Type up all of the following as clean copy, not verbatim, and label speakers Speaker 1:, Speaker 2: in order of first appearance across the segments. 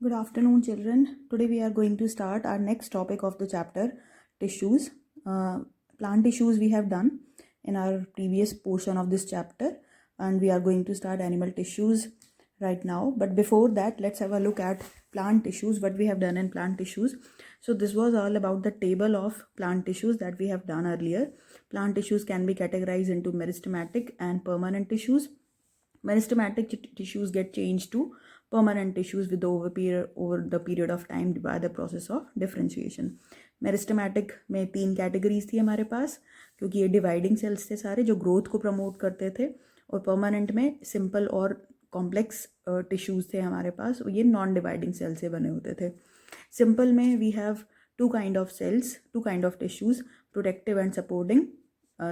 Speaker 1: Good afternoon, children. Today we are going to start our next topic of the chapter, tissues. Plant tissues we have done in our previous portion of this chapter, and we are going to start animal tissues right now. But before that, let's have a look at plant tissues, what we have done in plant tissues. So this was all about the table of plant tissues that we have done earlier. Plant tissues can be categorized into meristematic and permanent tissues. Meristematic tissues get changed to permanent tissues with over the period of time by the process of differentiation. Meristematic में 3 categories थी हमारे पास, क्योंकि ये dividing cells थे सारे जो growth को promote करते थे, और परमानेंट में सिंपल और कॉम्प्लेक्स टिश्यूज़ थे हमारे पास, और ये नॉन डिवाइडिंग सेल से बने होते थे. सिंपल में we have two kind of cells, two kind of tissues, protective and supporting.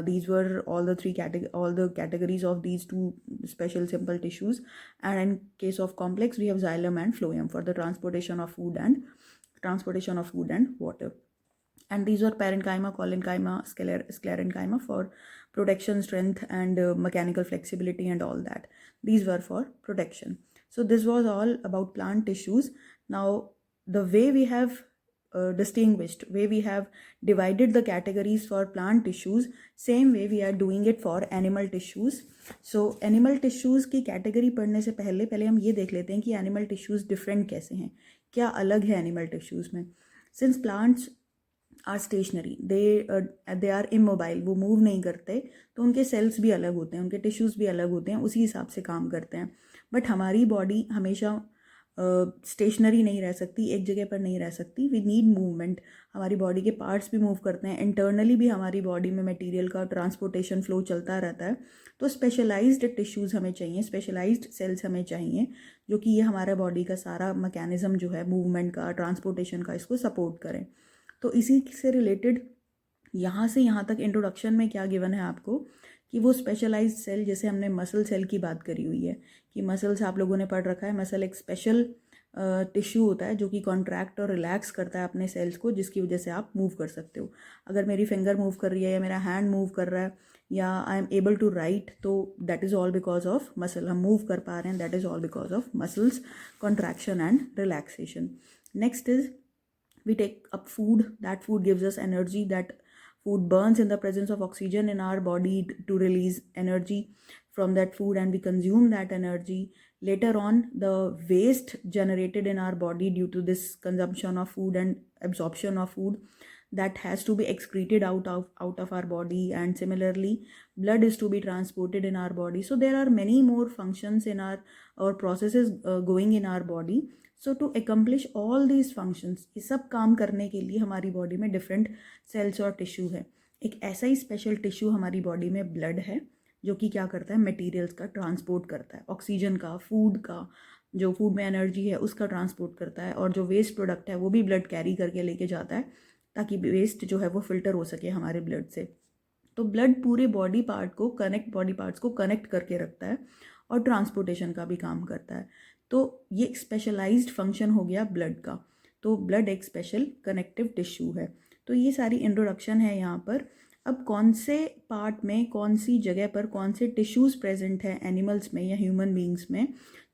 Speaker 1: These were all the categories of these two special simple tissues. And in case of complex, we have xylem and phloem for the transportation of food and water. And these were parenchyma, collenchyma, sclerenchyma for protection, strength, and mechanical flexibility and all that. These were for protection. So this was all about plant tissues. Now the way we have distinguished, way we have divided the categories for plant tissues, same way we are doing it for animal tissues. So animal tissues की category पढ़ने से पहले हम ये देख लेते हैं कि एनिमल टिश्यूज़ डिफरेंट कैसे हैं, क्या अलग है एनिमल टिश्यूज़ में. Since plants are stationary, they are immobile, वो मूव नहीं करते, तो उनके सेल्स भी अलग होते हैं, उनके टिश्यूज़ भी अलग होते हैं, उसी हिसाब से काम करते हैं. बट हमारी बॉडी हमेशा स्टेशनरी नहीं रह सकती, एक जगह पर नहीं रह सकती. We need movement. हमारी बॉडी के पार्ट्स भी मूव करते हैं, इंटरनली भी हमारी बॉडी में मटेरियल का ट्रांसपोर्टेशन फ्लो चलता रहता है. तो स्पेशलाइज्ड टिश्यूज़ हमें चाहिए, स्पेशलाइज्ड सेल्स हमें चाहिए, जो कि ये हमारा बॉडी का सारा मैकेनिज्म जो है मूवमेंट का, ट्रांसपोर्टेशन का, इसको सपोर्ट करें. तो इसी से रिलेटेड यहाँ से यहाँ तक इंट्रोडक्शन में क्या गिवन है आपको कि वो स्पेशलाइज्ड सेल, जैसे हमने मसल सेल की बात करी हुई है कि मसल्स आप लोगों ने पढ़ रखा है, मसल एक स्पेशल टिश्यू होता है जो कि कॉन्ट्रैक्ट और रिलैक्स करता है अपने सेल्स को, जिसकी वजह से आप मूव कर सकते हो. अगर मेरी फिंगर मूव कर रही है या मेरा हैंड मूव कर रहा है या I am able to write, तो that is all because of muscle. हम मूव कर पा रहे हैं, that is all because of muscles contraction and relaxation. Next is we take up food. That food gives us energy. That food burns in the presence of oxygen in our body to release energy from that food, and we consume that energy. Later on, the waste generated in our body due to this consumption of food and absorption of food, that has to be excreted out of our body, and similarly blood is to be transported in our body. So there are many more functions in our processes going in our body. So to accomplish all these functions, ये सब काम करने के लिए हमारी body में different cells और tissue है. एक ऐसा ही स्पेशल टिश्यू हमारी बॉडी में ब्लड है, जो कि क्या करता है, मटेरियल्स का ट्रांसपोर्ट करता है, ऑक्सीजन का, फूड का, जो फूड में एनर्जी है उसका ट्रांसपोर्ट करता है, और जो वेस्ट प्रोडक्ट है वो भी ब्लड कैरी करके लेके जाता है, ताकि वेस्ट जो है वो फिल्टर हो सके हमारे ब्लड से. तो ब्लड पूरे बॉडी पार्ट्स को कनेक्ट करके रखता है और ट्रांसपोर्टेशन का भी काम करता है. तो ये एक स्पेशलाइज्ड फंक्शन हो गया ब्लड का. तो ब्लड एक स्पेशल कनेक्टिव टिश्यू है. तो ये सारी इंट्रोडक्शन है यहाँ पर. अब कौन से पार्ट में, कौन सी जगह पर कौन से टिश्यूज़ प्रेजेंट है एनिमल्स में या ह्यूमन बींग्स में,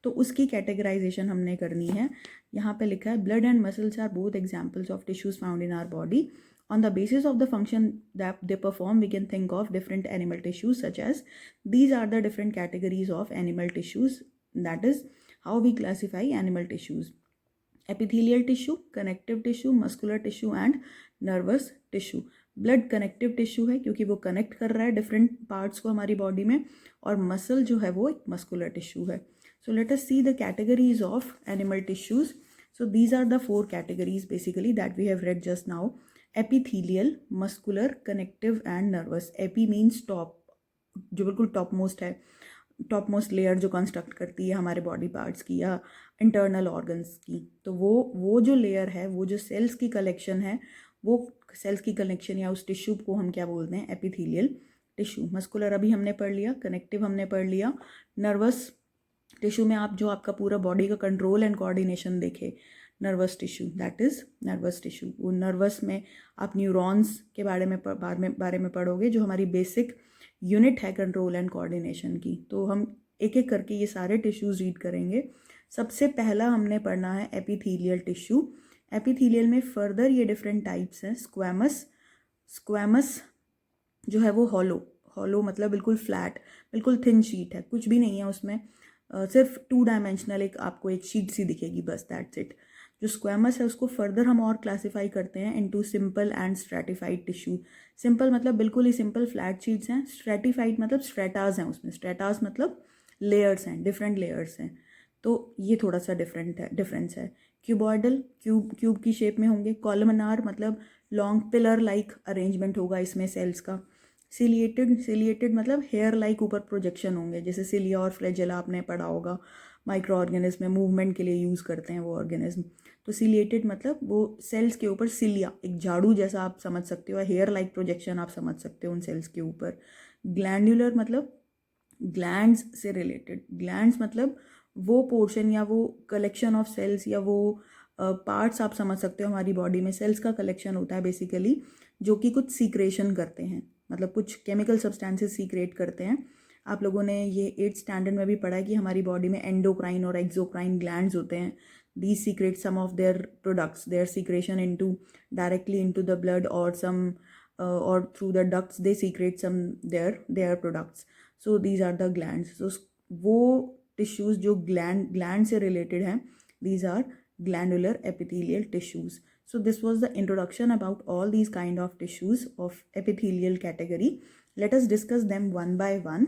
Speaker 1: तो उसकी कैटेगराइजेशन हमने करनी है. यहाँ पे लिखा है blood and muscles are both examples of tissues found in our body. On the basis of the function that they perform, we can think of different animal tissues, such as these are the different categories of animal tissues. That is how we classify animal tissues: epithelial tissue, connective tissue, muscular tissue and nervous tissue. Blood connective tissue है क्योंकि वो connect कर रहा है different parts को हमारी body में, और मसल जो है वो एक मस्कुलर टिश्यू है. So let us see the categories of animal tissues. So these are the 4 categories basically that we have read just now: epithelial, muscular, connective and nervous. Epi means top, जो बिल्कुल top most है, top most layer जो construct करती है हमारे body parts की या internal organs की. तो वो जो लेयर है, वो जो सेल्स की कलेक्शन है, वो सेल्स की कलेक्शन या उस टिश्यू को हम क्या बोलते हैं, एपिथीलियल टिश्यू. मस्कुलर अभी हमने पढ़ लिया, कनेक्टिव हमने पढ़ लिया. नर्वस टिश्यू में आप जो आपका पूरा बॉडी का कंट्रोल एंड कोऑर्डिनेशन देखे, nervous tissue, that is nervous tissue. वो नर्वस में आप न्यूरॉन्स के बारे में पढ़ोगे, जो हमारी बेसिक यूनिट है कंट्रोल एंड कोऑर्डिनेशन की. तो हम एक एक करके ये सारे टिश्यूज़ रीड करेंगे. सबसे पहला हमने पढ़ना है एपिथेलियल टिश्यू। एपिथेलियल में फर्दर ये डिफरेंट टाइप्स हैं। स्क्वैमस जो है वो हॉलो मतलब बिल्कुल फ्लैट, बिल्कुल थिन शीट है, कुछ भी नहीं है उसमें, सिर्फ 2 डायमेंशनल आपको एक शीट सी दिखेगी, बस दैट्स इट। जो स्क्वैमस है उसको फर्दर हम और क्लासीफाई करते हैं into simple and stratified tissue. Simple मतलब बिल्कुल ही सिंपल फ्लैट शीट्स हैं, स्ट्रैटिफाइड मतलब स्ट्रेटास हैं उसमें, स्ट्रेटास मतलब लेयर्स हैं, डिफरेंट लेयर्स हैं। तो ये थोड़ा सा डिफरेंस है। क्यूबॉइडल क्यूब की शेप में होंगे। कॉलमनार मतलब लॉन्ग पिलर लाइक अरेंजमेंट होगा इसमें सेल्स का। सिलिएटेड मतलब हेयर लाइक ऊपर प्रोजेक्शन होंगे, जैसे सिलिया और फ्लैजेला आपने पढ़ा होगा, माइक्रो ऑर्गेनिज्म में मूवमेंट के लिए यूज़ करते हैं वो ऑर्गेनिज्म। तो सिलिएटेड मतलब वो सेल्स के ऊपर सिलिया, एक झाड़ू जैसा आप समझ सकते हो, हेयर लाइक प्रोजेक्शन आप समझ सकते हो उन सेल्स के ऊपर। ग्लैंडुलर मतलब ग्लैंड्स से रिलेटेड, ग्लैंड्स मतलब वो पोर्शन या वो कलेक्शन ऑफ सेल्स या वो पार्ट्स आप समझ सकते हो हमारी बॉडी में सेल्स का कलेक्शन होता है बेसिकली, जो कि कुछ सीक्रेशन करते हैं, मतलब कुछ केमिकल सब्सटेंसेस सीक्रेट करते हैं। आप लोगों ने ये 8th स्टैंडर्ड में भी पढ़ा है कि हमारी बॉडी में एंडोक्राइन और एक्सोक्राइन ग्लैंड्स होते हैं। These secrete some of their products, their secretion into directly into the blood और सम और through the ducts they secrete some their products. So these are the glands. So वो tissues जो ग्लैंड से related हैं, these are glandular epithelial tissues. So this was the introduction about all these kind of tissues of epithelial category. Let us discuss them one by one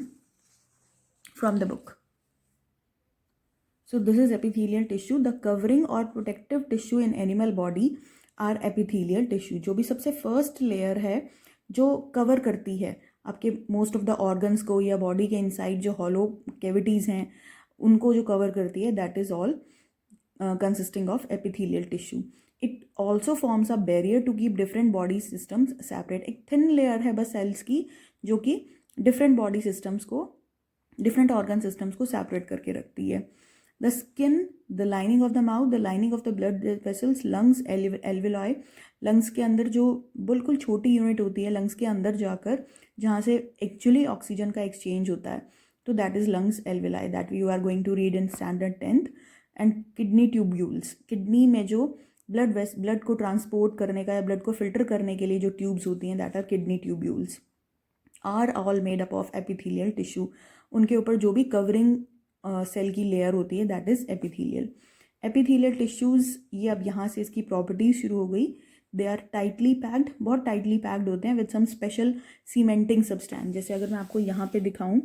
Speaker 1: from the book. So this is epithelial tissue. The covering or protective tissue in animal body are epithelial tissue. जो भी सबसे first layer है जो cover करती है आपके most of the organs को या body के inside जो hollow cavities हैं उनको जो cover करती है, that is all consisting of epithelial tissue. It also forms a barrier to keep different body systems separate. एक thin layer है बस cells की जो कि different body systems को, different organ systems को separate करके रखती है. The skin, the lining of the mouth, the lining of the blood vessels, lungs, alveoli. lungs के अंदर जो बिल्कुल छोटी यूनिट होती है lungs के अंदर जाकर जहाँ से एक्चुअली ऑक्सीजन का एक्सचेंज होता है, तो that is lungs alveoli that you are going to read in standard 10th. And kidney tubules, kidney में जो ब्लड को ट्रांसपोर्ट करने का या ब्लड को फिल्टर करने के लिए जो ट्यूब्स होती हैं, that are kidney tubules, are all made up of epithelial tissue. उनके ऊपर जो भी कवरिंग सेल की लेयर होती है, that is epithelial. Epithelial tissues, ये अब यहाँ से इसकी प्रॉपर्टीज शुरू हो गई। दे आर टाइटली पैक्ड, बहुत टाइटली पैक्ड होते हैं with some special cementing substance. जैसे अगर मैं आपको यहाँ पे दिखाऊं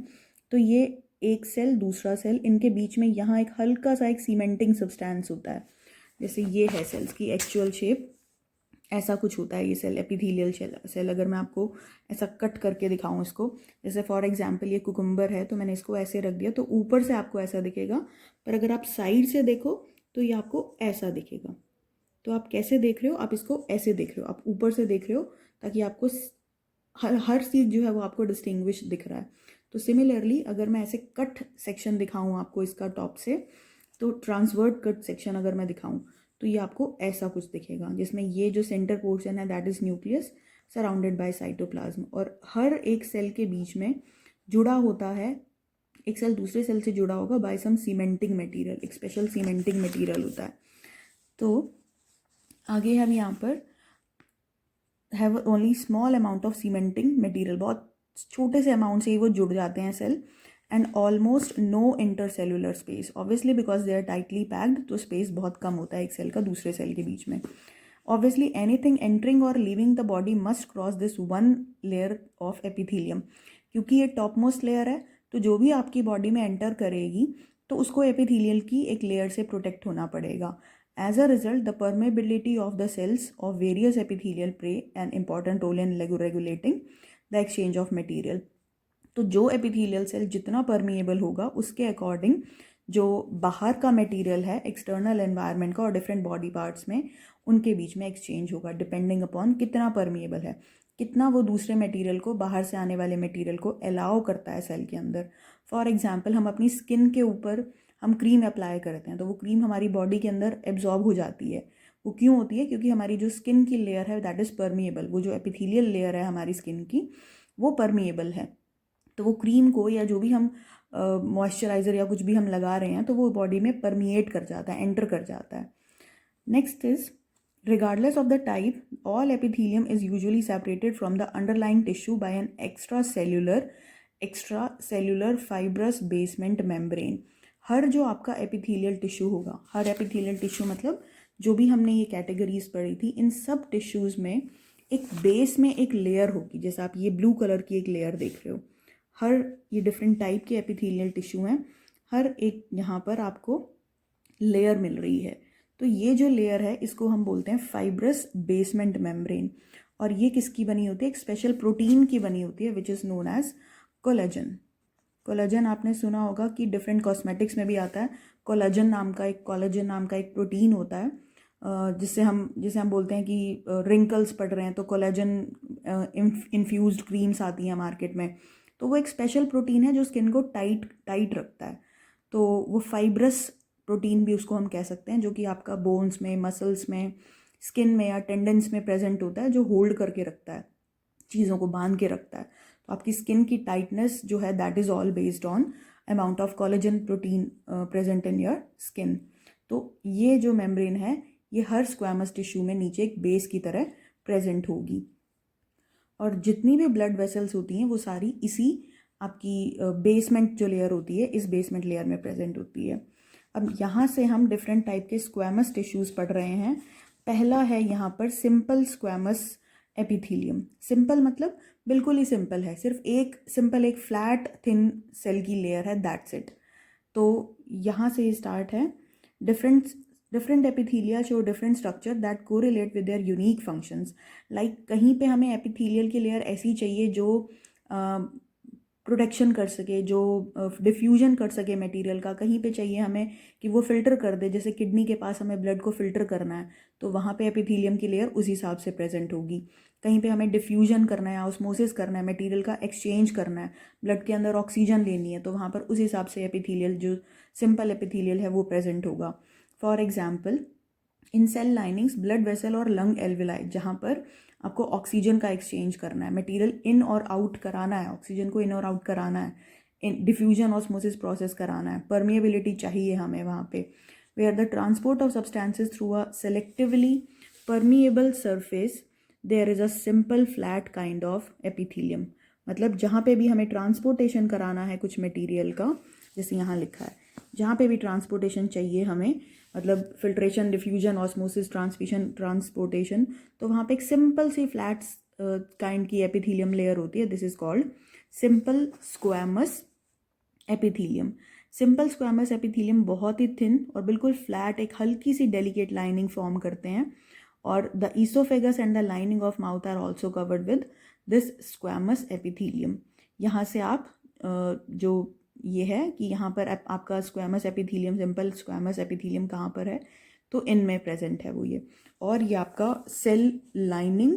Speaker 1: तो ये एक सेल दूसरा सेल, इनके बीच में यहाँ एक हल्का सा एक सीमेंटिंग सब्सटेंस होता है। जैसे ये है सेल्स की एक्चुअल शेप, ऐसा कुछ होता है ये सेल, एपिथेलियल सेल। अगर मैं आपको ऐसा कट करके दिखाऊं इसको, जैसे फॉर एग्जांपल ये कुकुम्बर है तो मैंने इसको ऐसे रख दिया, तो ऊपर से आपको ऐसा दिखेगा, पर अगर आप साइड से देखो तो ये आपको ऐसा दिखेगा। तो आप कैसे देख रहे हो, आप इसको ऐसे देख रहे हो, आप ऊपर से देख रहे हो ताकि आपको हर चीज़ जो है वो आपको डिस्टिंग्विश दिख रहा है। तो सिमिलरली अगर मैं ऐसे कट सेक्शन दिखाऊं आपको इसका टॉप से, तो ट्रांसवर्ट कट सेक्शन अगर मैं दिखाऊं तो ये आपको ऐसा कुछ दिखेगा, जिसमें ये जो सेंटर पोर्शन है that is nucleus surrounded by cytoplasm, और हर एक सेल के बीच में जुड़ा होता है, एक सेल दूसरे सेल से जुड़ा होगा बाय सम सीमेंटिंग मटेरियल, एक स्पेशल सीमेंटिंग मटेरियल होता है। तो आगे हम यहाँ पर have only small amount of cementing material, बहुत छोटे से अमाउंट से ही वो जुड़ जाते हैं cell, and almost no intercellular space, obviously because they are tightly packed, तो स्पेस बहुत कम होता है एक सेल का दूसरे सेल के बीच में। ऑब्वियसली एनीथिंग एंटरिंग और leaving the body must cross this one layer of epithelium, क्योंकि ये टॉप मोस्ट लेयर है, तो जो भी आपकी बॉडी में एंटर करेगी तो उसको एपिथेलियल की एक लेयर से प्रोटेक्ट होना पड़ेगा। As a result, the permeability of the cells of various epithelial play an important role in regulating the exchange of material. तो जो एपिथेलियल सेल जितना परमिएबल होगा उसके अकॉर्डिंग जो बाहर का मटेरियल है एक्सटर्नल एनवायरनमेंट का और डिफरेंट बॉडी पार्ट्स में उनके बीच में एक्सचेंज होगा, डिपेंडिंग अपॉन कितना परमिएबल है, कितना वो दूसरे मटेरियल को, बाहर से आने वाले मटेरियल को अलाउ करता है सेल के अंदर। फॉर एग्जांपल हम अपनी स्किन के ऊपर हम क्रीम अप्लाई करते हैं तो वो क्रीम हमारी बॉडी के अंदर एब्जॉर्ब हो जाती है। वो क्यों होती है? क्योंकि हमारी जो स्किन की लेयर है दैट इज़ परमिएबल, वो जो एपिथेलियल लेयर है हमारी स्किन की वो परमिएबल है। तो वो क्रीम को या जो भी हम मॉइस्चराइज़र या कुछ भी हम लगा रहे हैं तो वो बॉडी में परमिएट कर जाता है, एंटर कर जाता है. Next is regardless of the type, all epithelium is usually separated from the underlying tissue by an extracellular fibrous basement membrane. हर जो आपका एपिथेलियल टिश्यू होगा, हर एपिथेलियल टिश्यू मतलब जो भी हमने ये कैटेगरीज पढ़ी थी, इन सब टिश्यूज़ में एक बेस में एक लेयर होगी. जैसे आप ये ब्लू कलर की एक लेयर देख रहे हो, हर ये डिफरेंट टाइप के एपिथेलियल टिश्यू हैं, हर एक यहाँ पर आपको लेयर मिल रही है. तो ये जो लेयर है इसको हम बोलते हैं फाइब्रस बेसमेंट मेम्ब्रेन. और ये किसकी बनी होती है? एक स्पेशल प्रोटीन की बनी होती है which is known as collagen. Collagen आपने सुना होगा कि डिफरेंट कॉस्मेटिक्स में भी आता है. कोलेजन नाम का एक प्रोटीन होता है जिसे हम बोलते हैं कि रिंकल्स पड़ रहे हैं तो कोलेजन इन्फ्यूज्ड क्रीम्स आती हैं मार्केट में. तो वो एक स्पेशल प्रोटीन है जो स्किन को टाइट रखता है. तो वो फाइब्रस प्रोटीन भी उसको हम कह सकते हैं, जो कि आपका बोन्स में, मसल्स में, स्किन में या टेंडन्स में प्रेजेंट होता है, जो होल्ड करके रखता है, चीज़ों को बांध के रखता है. तो आपकी स्किन की टाइटनेस जो है that is all based on amount of collagen protein present in your skin. तो ये जो मेम्ब्रेन है ये हर स्क्वैमस टिश्यू में नीचे एक बेस की तरह प्रेजेंट होगी. और जितनी भी ब्लड वेसल्स होती हैं वो सारी इसी आपकी बेसमेंट जो लेयर होती है, इस बेसमेंट लेयर में प्रेजेंट होती है. अब यहाँ से हम डिफरेंट टाइप के स्क्वैमस टिश्यूज़ पढ़ रहे हैं. पहला है यहाँ पर सिंपल स्क्वैमस एपिथेलियम. सिंपल मतलब बिल्कुल ही सिंपल है, सिर्फ एक फ्लैट थिन सेल की लेयर है, दैट्स इट. तो यहाँ से स्टार्ट है. Different epithelia show different structure that correlate with their unique functions. Like कहीं पे हमें एपिथेलियल की लेयर ऐसी चाहिए जो प्रोटेक्शन कर सके, जो डिफ्यूजन कर सके मटेरियल का. कहीं पे चाहिए हमें कि वो फिल्टर कर दे, जैसे किडनी के पास हमें ब्लड को फिल्टर करना है तो वहाँ पे एपिथेलियम की लेयर उस हिसाब से प्रेजेंट होगी. कहीं पे हमें डिफ्यूजन करना है, ऑस्मोसिस करना है, मटेरियल का एक्सचेंज करना है, ब्लड के अंदर ऑक्सीजन लेनी है, तो वहाँ पर उस हिसाब से एपिथेलियल जो सिंपल एपिथेलियल है वो प्रेजेंट होगा. For example in cell linings, blood vessel और लंग एल्वेलाई, जहाँ पर आपको ऑक्सीजन का एक्सचेंज करना है, मटेरियल इन और आउट कराना है, ऑक्सीजन को इन और आउट कराना है, डिफ्यूजन ऑस्मोसिस प्रोसेस कराना है, परमिएबिलिटी चाहिए हमें वहाँ पे. Where the transport of substances through a selectively permeable surface there is a simple flat kind of epithelium. मतलब जहाँ पे भी हमें ट्रांसपोर्टेशन कराना है कुछ मटेरियल का, जैसे यहाँ लिखा है, जहाँ पे भी ट्रांसपोर्टेशन चाहिए हमें, मतलब फिल्ट्रेशन, डिफ्यूजन, ऑस्मोसिस, ट्रांसपोर्टेशन, तो वहाँ पे एक सिंपल सी फ्लैट काइंड की एपिथेलियम लेयर होती है. This is called simple squamous epithelium. Simple squamous epithelium बहुत ही थिन और बिल्कुल फ्लैट एक हल्की सी डेलिकेट लाइनिंग फॉर्म करते हैं. और the oesophagus and the lining of mouth are also covered with this squamous epithelium. यहाँ से आप जो ये है कि यहाँ पर आपका squamous epithelium, simple squamous epithelium कहाँ पर है, तो इनमें प्रेजेंट है वो ये. और ये आपका cell lining,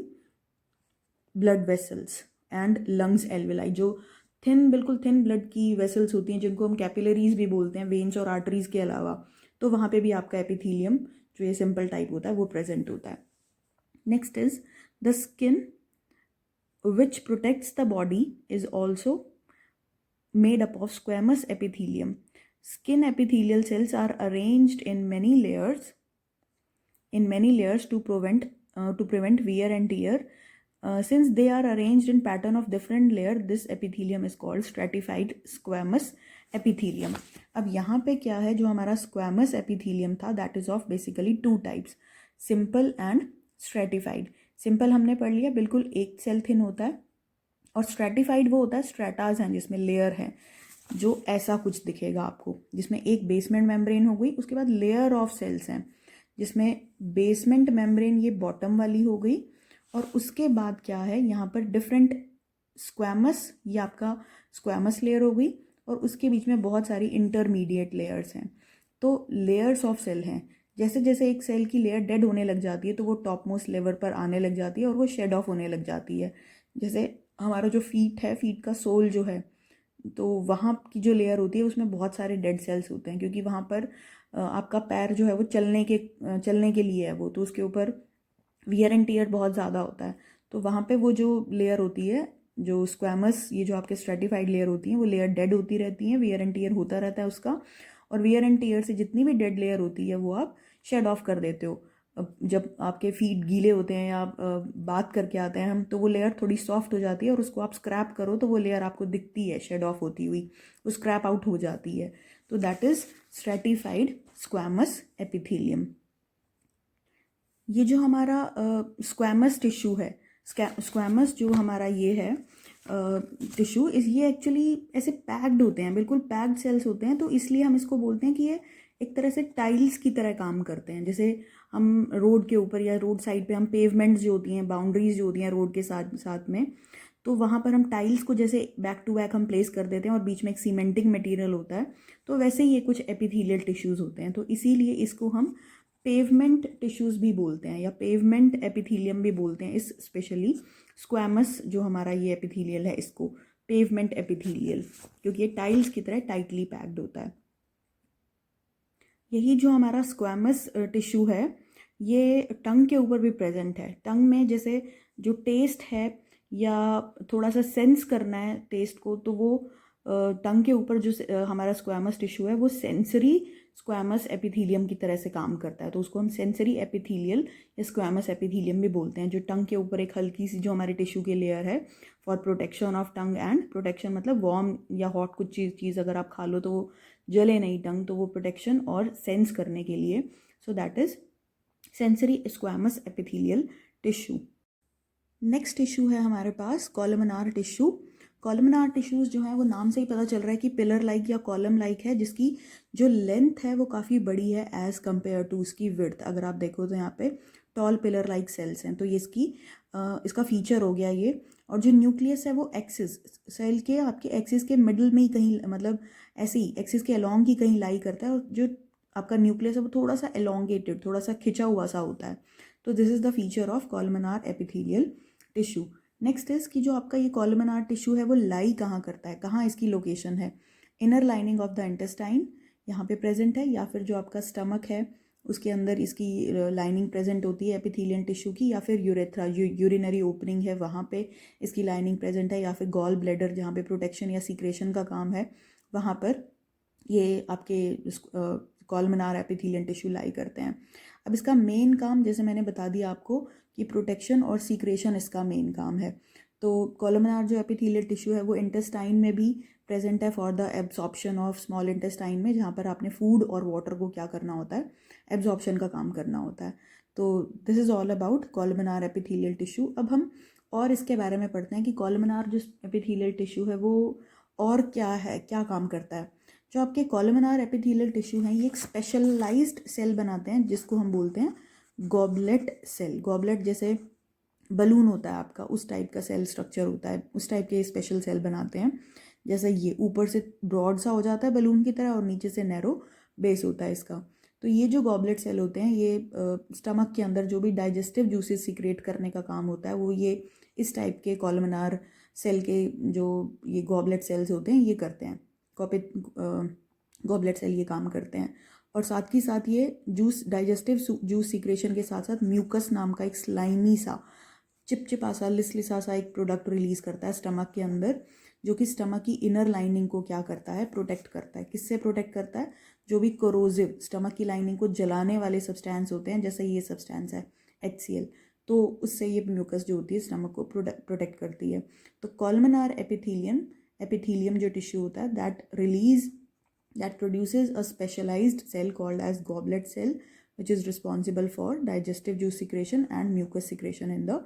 Speaker 1: blood vessels and lungs alveoli, जो बिल्कुल थिन ब्लड की वेसल्स होती हैं, जिनको हम कैपिलरीज भी बोलते हैं, वेन्स और आर्टरीज के अलावा, तो वहाँ पे भी आपका एपिथेलियम जो ये सिंपल टाइप होता है वो प्रेजेंट होता है. Next is the skin which protects the body is also made up of squamous epithelium. Skin epithelial cells are arranged in many layers to prevent wear and tear. Since they are arranged in pattern of different layer, this epithelium is called stratified squamous epithelium. अब यहाँ पे क्या है, जो हमारा squamous epithelium था, that is of basically two types, simple and stratified. Simple हमने पढ़ लिया, बिल्कुल एक सेल थिन होता है, और स्ट्रेटिफाइड वो होता है, स्ट्रेटाज हैं जिसमें लेयर है, जो ऐसा कुछ दिखेगा आपको, जिसमें एक बेसमेंट मेम्ब्रेन हो गई, उसके बाद लेयर ऑफ सेल्स हैं जिसमें बेसमेंट मेम्ब्रेन ये बॉटम वाली हो गई, और उसके बाद क्या है, यहाँ पर डिफरेंट स्क्वैमस, ये आपका स्क्वैमस लेयर हो गई, और उसके बीच में बहुत सारी इंटरमीडिएट लेयर्स हैं. तो लेयर्स ऑफ सेल हैं. जैसे जैसे एक सेल की लेयर डेड होने लग जाती है तो वो टॉप मोस्ट लेवल पर आने लग जाती है और वो शेड ऑफ होने लग जाती है. जैसे हमारा जो फीट है, फीट का सोल जो है, तो वहाँ की जो लेयर होती है उसमें बहुत सारे डेड सेल्स होते हैं, क्योंकि वहाँ पर आपका पैर जो है वो चलने के लिए है वो, तो उसके ऊपर वियर एंड टियर बहुत ज़्यादा होता है. तो वहाँ पे वो जो लेयर होती है जो स्क्वैमस, ये जो आपके स्ट्रेटिफाइड लेयर होती हैं वो लेयर डेड होती रहती हैं, वियर एंड टीयर होता रहता है उसका, और वियर एंड टीयर से जितनी भी डेड लेयर होती है वो आप शेड ऑफ कर देते हो। जब आपके फीट गीले होते हैं या बात करके आते हैं हम, तो वो लेयर थोड़ी सॉफ्ट हो जाती है और उसको आप स्क्रैप करो तो वो लेयर आपको दिखती है शेड ऑफ होती हुई, वो स्क्रैप आउट हो जाती है। तो that is stratified squamous epithelium. ये जो हमारा स्क्वैमस टिश्यू है, स्क्वैमस जो हमारा ये है टिश्यू, इस ये एक्चुअली ऐसे पैक्ड होते हैं, बिल्कुल पैक्ड सेल्स होते हैं, तो इसलिए हम इसको बोलते हैं कि ये एक तरह से टाइल्स की तरह काम करते हैं। जैसे हम रोड के ऊपर या रोड साइड पे हम पेवमेंट्स जो होती हैं, बाउंड्रीज जो होती हैं रोड के साथ साथ में, तो वहाँ पर हम टाइल्स को जैसे बैक टू बैक हम प्लेस कर देते हैं और बीच में एक सीमेंटिंग मटेरियल होता है, तो वैसे ही ये कुछ एपिथेलियल टिश्यूज़ होते हैं। तो इसीलिए इसको हम पेवमेंट टिश्यूज़ भी बोलते हैं या पेवमेंट एपिथेलियम भी बोलते हैं। इस स्पेशली स्क्वैमस जो हमारा ये एपिथेलियल है इसको पेवमेंट एपिथेलियल, क्योंकि ये टाइल्स की तरह टाइटली पैक्ड होता है। यही जो हमारा स्क्वैमस टिश्यू है ये टंग के ऊपर भी प्रेजेंट है। टंग में जैसे जो टेस्ट है या थोड़ा सा सेंस करना है टेस्ट को, तो वो टंग के ऊपर जो हमारा स्क्वैमस टिश्यू है वो सेंसरी स्क्वैमस एपिथेलियम की तरह से काम करता है, तो उसको हम सेंसरी एपिथेलियल या स्क्वैमस एपिथेलियम भी बोलते हैं। जो टंग के ऊपर एक हल्की सी जो हमारे टिश्यू की लेयर है for protection of tongue, and protection मतलब वार्म या हॉट कुछ चीज़ अगर आप खा लो तो वो जले नहीं टंग, तो वो प्रोटेक्शन और सेंस करने के लिए। So that is sensory squamous epithelial tissue. Next tissue है हमारे पास कॉलमनार टिश्यू। कॉलमनार टिश्यूज़ जो है वो नाम से ही पता चल रहा है कि पिलर लाइक या कॉलम लाइक है, जिसकी जो लेंथ है वो काफ़ी बड़ी है एज़ कम्पेयर टू उसकी विड्थ। अगर आप देखो तो यहाँ पे टॉल पिलर लाइक सेल्स हैं, तो ये इसका फीचर हो गया ये। और जो न्यूक्लियस है वो एक्सिस सेल के आपके एक्सिस के मिडल में ही कहीं, मतलब ऐसे ही एक्सिस के अलॉन्ग ही कहीं लाई करता है, और जो आपका न्यूक्लियस है वो थोड़ा सा एलोंगेटेड, थोड़ा सा खिंचा हुआ सा होता है। तो this is the feature of columnar epithelial tissue. Next is कि जो आपका ये कॉलमनार टिश्यू है वो लाई कहाँ करता है, कहाँ इसकी लोकेशन है। Inner lining of the intestine यहाँ पे प्रेजेंट है, या फिर जो आपका स्टमक है उसके अंदर इसकी लाइनिंग प्रेजेंट होती है एपिथेलियल टिश्यू की, या फिर यूरेथ्रा यूरिनरी ओपनिंग है वहाँ पे इसकी लाइनिंग प्रेजेंट है, या फिर गॉल ब्लैडर जहाँ पे प्रोटेक्शन या सीक्रेशन का काम है वहाँ पर ये आपके कॉलमनार एपिथेलियल टिश्यू लाई करते हैं। अब इसका मेन काम जैसे मैंने बता दिया आपको कि प्रोटेक्शन और सीक्रेशन इसका मेन काम है। तो कॉलमनार जो एपिथेलियल टिश्यू है वो इंटेस्टाइन में भी प्रेजेंट है for the absorption of small intestine में, जहाँ पर आपने फूड और वाटर को क्या करना होता है, एब्जॉर्प्शन का काम करना होता है। तो this is all about columnar epithelial tissue. अब हम और इसके बारे में पढ़ते हैं कि कॉलमनार जो एपिथेलियल टिश्यू है वो और क्या है, क्या काम करता है। जो आपके कॉलमनार एपिथेलियल टिश्यू हैं ये एक स्पेशलाइज्ड सेल बनाते हैं जिसको हम बोलते हैं गॉबलेट सेल। गॉबलेट जैसे बलून होता है आपका, उस टाइप का सेल स्ट्रक्चर होता है, उस टाइप के स्पेशल सेल बनाते हैं। जैसे ये ऊपर से ब्रॉड सा हो जाता है बलून की तरह और नीचे से नैरो बेस होता है इसका। तो ये जो गॉबलेट सेल होते हैं ये स्टमक के अंदर जो भी डाइजेस्टिव जूसेस सीक्रेट करने का काम होता है वो ये इस टाइप के कॉलमनार सेल के जो ये गॉबलेट सेल्स होते हैं ये करते हैं। गॉबलेट सेल ये काम करते हैं, और साथ ही साथ ये जूस डाइजेस्टिव जूस सीक्रेशन के साथ साथ म्यूकस नाम का एक स्लाइमी सा चिपचिपा सा लिसलिसा सा एक प्रोडक्ट रिलीज करता है स्टमक के अंदर, जो कि स्टमक की इनर लाइनिंग को क्या करता है, प्रोटेक्ट करता है। किससे प्रोटेक्ट करता है, जो भी कोरोजिव स्टमक की लाइनिंग को जलाने वाले सब्सटेंस होते हैं, जैसे ये सब्सटेंस है HCl, तो उससे ये म्यूकस जो होती है स्टमक को प्रोटेक्ट करती है। तो कॉलमनार एपिथेलियम जो टिश्यू होता है that produces a specialized cell called as goblet cell, which is responsible for digestive juice secretion and mucus secretion in the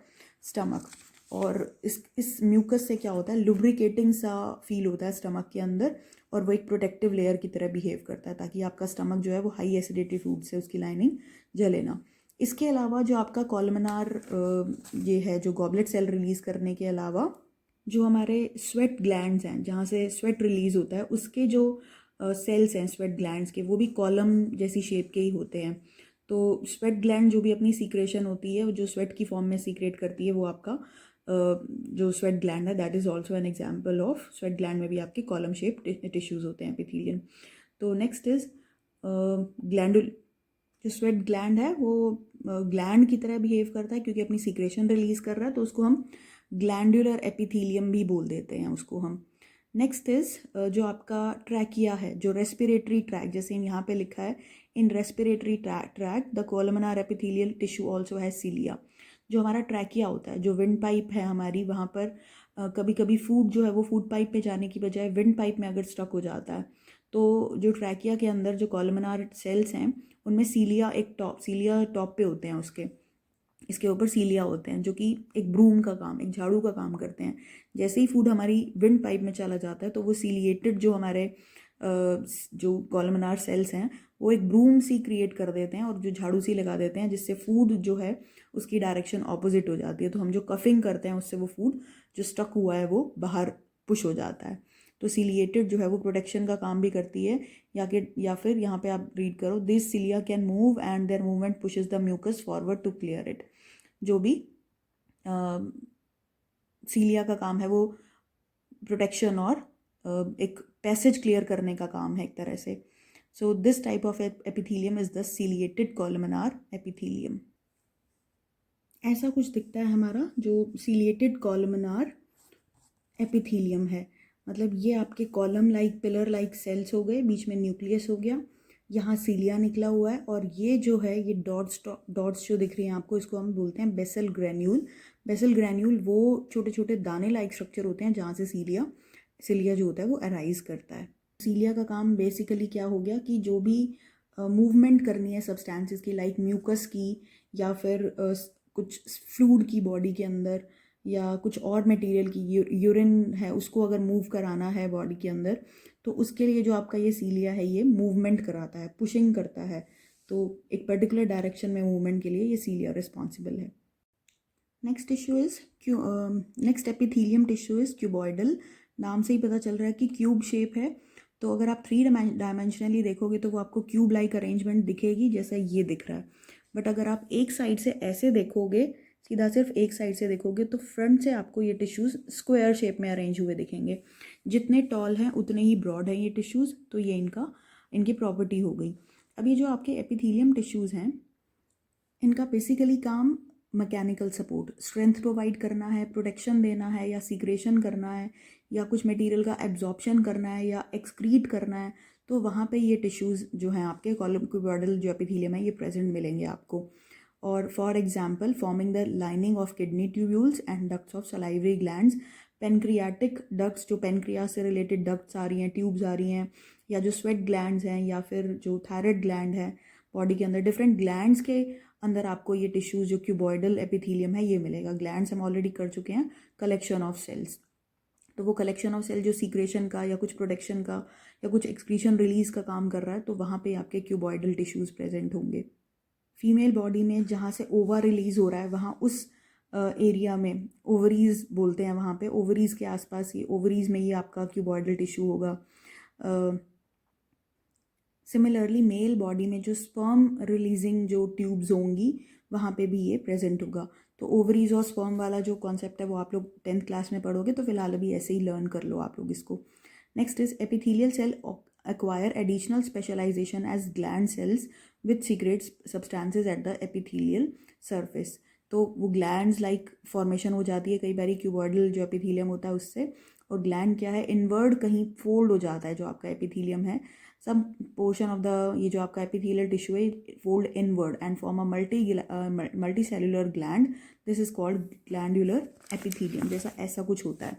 Speaker 1: stomach. और इस म्यूकस से क्या होता है, लुब्रिकेटिंग सा फील होता है स्टमक के अंदर, और वो एक प्रोटेक्टिव लेयर की तरह बिहेव करता है ताकि आपका स्टमक जो है वो हाई एसिडिटी फूड से उसकी लाइनिंग जले ना। इसके अलावा जो आपका कॉलमनार ये है जो गॉबलेट सेल रिलीज करने के अलावा जो हमारे स्वेट ग्लैंड्स हैं जहाँ से स्वेट रिलीज होता है, उसके जो सेल्स हैं स्वेट ग्लैंड्स के, वो भी कॉलम जैसी शेप के ही होते हैं। तो स्वेट ग्लैंड जो भी अपनी सीक्रेशन होती है, जो स्वेट की फॉर्म में सीक्रेट करती है, वो आपका जो स्वेट ग्लैंड है that is also an example of sweat gland में भी आपके कॉलम शेप टिश्यूज़ होते हैं एपिथेलियन। तो नेक्स्ट इज ग्लैंडुल। जो स्वेट ग्लैंड है वो ग्लैंड की तरह बिहेव करता है क्योंकि अपनी सीक्रेशन रिलीज कर रहा है, तो उसको हम ग्लैंडुलर एपिथीलियम भी बोल देते हैं उसको हम। नेक्स्ट इज जो आपका ट्रैकिया है, जो रेस्पिरेटरी ट्रैक, जैसे यहाँ पे लिखा है in respiratory tract the columnar epithelial tissue also है सीलिया। जो हमारा ट्रैकिया होता है, जो विंड पाइप है हमारी, वहाँ पर कभी कभी फूड जो है वो फूड पाइप पे जाने की बजाय विंड पाइप में अगर स्टक हो जाता है, तो जो ट्रैकिया के अंदर जो कोलमनार सेल्स हैं उनमें सीलिया टॉप पे होते हैं, इसके ऊपर सीलिया होते हैं, जो कि एक ब्रूम का काम, एक झाड़ू का काम करते हैं। जैसे ही फूड हमारी विंड पाइप में चला जाता है तो वो सीलिएटेड जो हमारे जो कॉलमनार सेल्स हैं वो एक ब्रूम सी क्रिएट कर देते हैं और जो झाड़ू सी लगा देते हैं, जिससे फूड जो है उसकी डायरेक्शन ऑपोजिट हो जाती है। तो हम जो कफिंग करते हैं उससे वो फूड जो स्टक हुआ है वो बाहर पुश हो जाता है। तो सीलिएटेड जो है वो प्रोटेक्शन का काम भी करती है। या फिर यहाँ पे आप रीड करो, this cilia can move and their movement pushes the mucus forward to clear it. जो भी सीलिया का काम है वो प्रोटेक्शन और एक पैसेज क्लियर करने का काम है एक तरह से। So this type of epithelium is the ciliated columnar epithelium. ऐसा कुछ दिखता है हमारा जो सीलिएटेड कॉलमनार एपिथेलियम है। मतलब ये आपके column like pillar like cells हो गए, बीच में न्यूक्लियस हो गया, यहाँ सीलिया निकला हुआ है, और ये जो है ये डॉट्स जो दिख रही हैं आपको, इसको हम बोलते हैं बेसल ग्रैन्यूल। बेसल ग्रैन्यूल वो छोटे छोटे दाने लाइक स्ट्रक्चर होते हैं जहाँ से सीलिया जो होता है वो अराइज करता है। सीलिया का काम बेसिकली क्या हो गया कि जो भी मूवमेंट करनी है सब्सटेंसेस की, लाइक म्यूकस की या फिर कुछ फ्लूइड की बॉडी के अंदर, या कुछ और मटेरियल की, यूरिन है उसको अगर मूव कराना है बॉडी के अंदर, तो उसके लिए जो आपका ये सीलिया है ये मूवमेंट कराता है, पुशिंग करता है। तो एक पर्टिकुलर डायरेक्शन में मूवमेंट के लिए ये सीलिया रिस्पॉन्सिबल है। Next epithelium tissue is cuboidal. नाम से ही पता चल रहा है कि क्यूब शेप है। तो अगर आप 3 डायमेंशनली देखोगे तो वो आपको क्यूब लाइक अरेंजमेंट दिखेगी जैसा ये दिख रहा है। बट अगर आप एक साइड से ऐसे देखोगे, सीधा सिर्फ एक साइड से देखोगे, तो फ्रंट से आपको ये टिश्यूज़ स्क्वायर शेप में अरेंज हुए दिखेंगे। जितने टॉल हैं उतने ही ब्रॉड हैं ये टिश्यूज़। तो ये इनकी प्रॉपर्टी हो गई। अब ये जो आपके एपिथेलियम टिश्यूज़ हैं, इनका बेसिकली काम मैकेनिकल सपोर्ट, स्ट्रेंथ प्रोवाइड करना है, प्रोटेक्शन देना है, या सीक्रेशन करना है, या कुछ मटेरियल का एब्जॉर्प्शन करना है, या एक्सक्रीट करना है। तो वहाँ पे ये टिश्यूज़ जो हैं आपके कॉलम क्यूबॉइडल जो एपिथेलियम है ये प्रेजेंट मिलेंगे आपको। और for example forming the lining of kidney tubules and ducts of salivary glands. Pancreatic ducts, जो पेनक्रियास से रिलेटेड डक्ट्स आ रही हैं, ट्यूब्स आ रही हैं, या जो स्वेट ग्लैंड्स हैं, या फिर जो थायराइड ग्लैंड है बॉडी के अंदर, डिफरेंट ग्लैंड्स के अंदर आपको ये टिश्यूज़ जो क्यूबॉइडल एपिथेलियम है ये मिलेगा। ग्लैंड्स हम ऑलरेडी कर चुके हैं, कलेक्शन ऑफ सेल्स। तो वो कलेक्शन ऑफ सेल जो सीक्रेशन का या कुछ प्रोटेक्शन का या कुछ एक्सक्रीशन रिलीज का काम कर रहा है, तो वहाँ पे आपके क्यूबॉइडल टिश्यूज़ प्रेजेंट होंगे। फीमेल बॉडी में जहाँ से ओवा रिलीज हो रहा है वहाँ उस एरिया में ओवरीज बोलते हैं, वहाँ पे ओवरीज के आसपास ये ओवरीज में ये आपका क्यूबॉइडल टिश्यू होगा। सिमिलरली मेल बॉडी में जो स्पर्म रिलीजिंग जो ट्यूब्स होंगी वहाँ पे भी ये प्रेजेंट होगा। तो ओवरीज और स्पर्म वाला जो कॉन्सेप्ट है वो आप लोग 10th क्लास में पढ़ोगे, तो फिलहाल अभी ऐसे ही लर्न कर लो आप लोग इसको। Next is epithelial cell acquire additional specialization as gland cells which secretes substances at the epithelial surface। तो वो ग्लैंड्स लाइक फॉर्मेशन हो जाती है कई बार क्यूबॉइडल जो एपिथेलियम होता है उससे। और ग्लैंड क्या है, इनवर्ड कहीं फोल्ड हो जाता है जो आपका एपिथेलियम है। सम पोर्शन ऑफ द ये जो आपका एपिथेलियल टिश्यू है fold inward and form a multi cellular gland. This is called glandular epithelium. जैसा ऐसा कुछ होता है,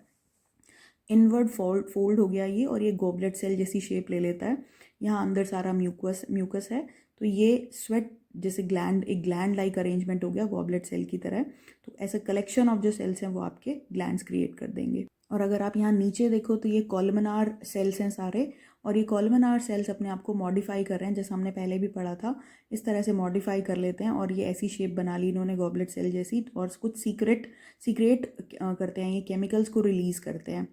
Speaker 1: इनवर्ड फोल्ड हो गया ये, और ये गॉबलेट सेल जैसी शेप ले लेता है। यहाँ अंदर सारा म्यूकस है। तो ये स्वेट जैसे एक ग्लैंड लाइक अरेंजमेंट हो गया गॉबलेट सेल की तरह। तो ऐसा कलेक्शन ऑफ जो सेल्स हैं वो आपके ग्लैंड्स क्रिएट कर देंगे। और अगर आप यहाँ नीचे देखो तो ये कॉलमनार सेल्स हैं सारे, और ये कॉलमनार सेल्स अपने आप को मॉडिफाई कर रहे हैं, जैसा हमने पहले भी पढ़ा था। इस तरह से मॉडिफाई कर लेते हैं और ये ऐसी शेप बना ली इन्होंने गॉबलेट सेल जैसी, और कुछ सीक्रेट करते हैं, ये केमिकल्स को रिलीज़ करते हैं।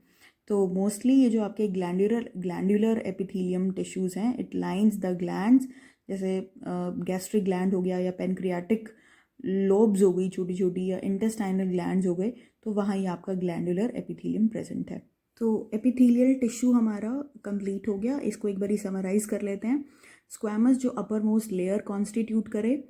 Speaker 1: तो मोस्टली ये जो आपके ग्लैंडुलर एपिथेलियम टिश्यूज़ हैं, इट लाइंस द ग्लैंड्स, जैसे गैस्ट्रिक ग्लैंड हो गया, या पेनक्रियाटिक लोब्स हो गई छोटी छोटी, या इंटेस्टाइनल ग्लैंड्स हो गए, तो वहाँ ही आपका ग्लैंडुलर एपिथेलियम प्रेजेंट है। तो एपिथेलियल टिश्यू हमारा कंप्लीट हो गया। इसको एक बार समराइज कर लेते हैं। स्क्वैमस जो अपर मोस्ट लेयर कॉन्स्टिट्यूट करे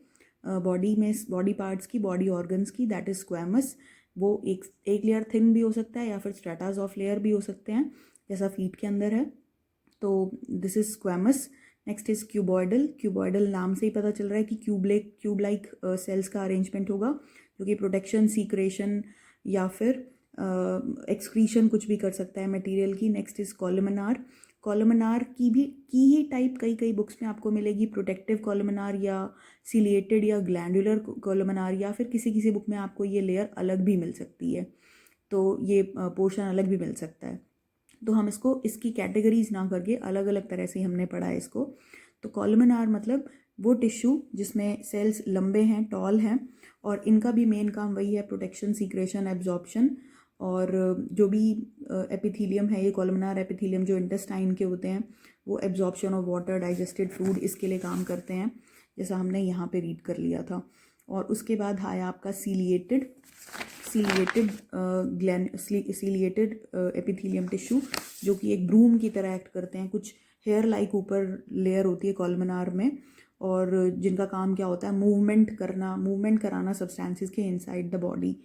Speaker 1: बॉडी पार्ट्स की, बॉडी ऑर्गन्स की, दैट इज स्क्वैमस। वो एक लेयर थिन भी हो सकता है या फिर स्ट्रेटास ऑफ लेयर भी हो सकते हैं, जैसा फीट के अंदर है। तो this is squamous. Next is cuboidal. Cuboidal नाम से ही पता चल रहा है कि क्यूब लाइक सेल्स का अरेंजमेंट होगा, जो कि प्रोटेक्शन, सीक्रेशन या फिर एक्सक्रीशन कुछ भी कर सकता है मटेरियल की। Next is columnar. कॉलमनार की ही टाइप कई कई बुक्स में आपको मिलेगी, प्रोटेक्टिव कॉलमनार या सिलिएटेड या ग्लैंडुलर कॉलमनार, या फिर किसी किसी बुक में आपको ये लेयर अलग भी मिल सकती है, तो ये पोर्शन अलग भी मिल सकता है। तो हम इसको इसकी कैटेगरीज ना करके अलग अलग तरह से हमने पढ़ा है इसको। तो कॉलमनार मतलब वो टिश्यू जिसमें सेल्स लंबे हैं, टॉल हैं, और इनका भी मेन काम वही है, प्रोटेक्शन, सीक्रेशन, एब्जॉर्प्शन। और जो भी एपिथीलियम है, ये कॉलमनार एपिथीलियम जो इंटेस्टाइन के होते हैं, वो absorption of water, digested food, इसके लिए काम करते हैं, जैसा हमने यहाँ पे रीड कर लिया था। और उसके बाद आया आपका सीलिएटेड एपिथीलियम टिश्यू, जो कि एक ब्रूम की तरह एक्ट करते हैं। कुछ हेयर लाइक ऊपर लेयर होती है कॉलमनार में, और जिनका काम क्या होता है, मूवमेंट कराना सब्सटेंसेस के inside the body.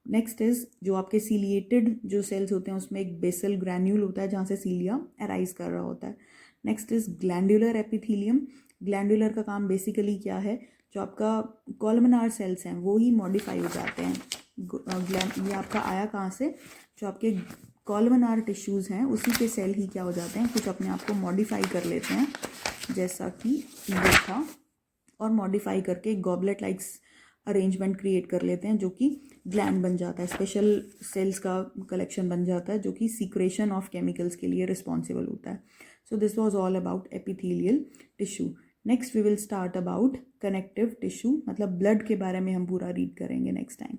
Speaker 1: Next is जो आपके सीलिएटेड जो सेल्स होते हैं, उसमें एक बेसल ग्रैन्यूल होता है जहाँ से सीलिया अराइज कर रहा होता है। Next is glandular epithelium. Glandular का काम बेसिकली क्या है, जो आपका कॉलमनार सेल्स हैं वो ही मॉडिफाई हो जाते हैं। ये आपका आया कहाँ से, जो आपके कॉलमनार टिश्यूज़ हैं उसी के सेल ही क्या हो जाते हैं, कुछ अपने आप को मॉडिफाई कर लेते हैं, जैसा कि ये था, और मॉडिफाई करके एक गॉबलेट लाइक्स अरेंजमेंट क्रिएट कर लेते हैं, जो कि ग्लैंड बन जाता है, स्पेशल सेल्स का कलेक्शन बन जाता है, जो कि सीक्रेशन ऑफ केमिकल्स के लिए रिस्पॉन्सिबल होता है। So this was all about epithelial tissue. Next we will start about connective tissue, मतलब ब्लड के बारे में हम पूरा रीड करेंगे नेक्स्ट टाइम।